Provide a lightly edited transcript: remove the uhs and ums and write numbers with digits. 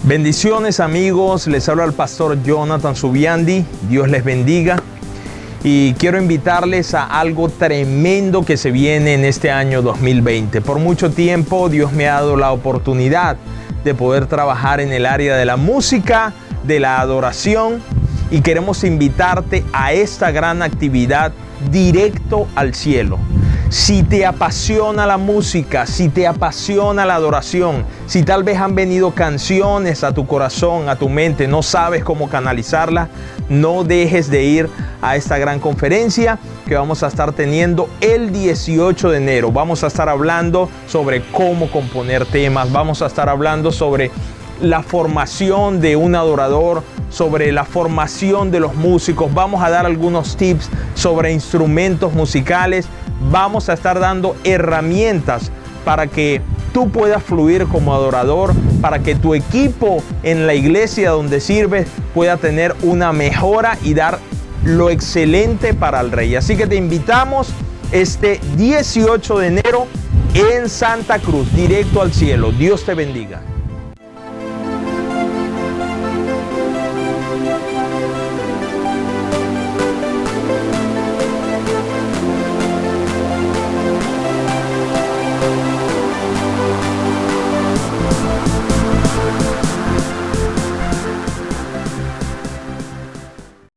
Bendiciones amigos, les habla el pastor Jonathan Subiandi, Dios les bendiga y quiero invitarles a algo tremendo que se viene en este año 2020. Por mucho tiempo Dios me ha dado la oportunidad de poder trabajar en el área de la música, de la adoración y queremos invitarte a esta gran actividad directo al cielo. Si te apasiona la música, si te apasiona la adoración, si tal vez han venido canciones a tu corazón, a tu mente, no sabes cómo canalizarla, no dejes de ir a esta gran conferencia que vamos a estar teniendo el 18 de enero. Vamos a estar hablando sobre cómo componer temas, vamos a estar hablando sobre la formación de un adorador, sobre la formación de los músicos, vamos a dar algunos tips sobre instrumentos musicales, vamos a estar dando herramientas para que tú puedas fluir como adorador, para que tu equipo en la iglesia donde sirves pueda tener una mejora y dar lo excelente para el Rey. Así que te invitamos este 18 de enero en Santa Cruz, directo al cielo. Dios te bendiga.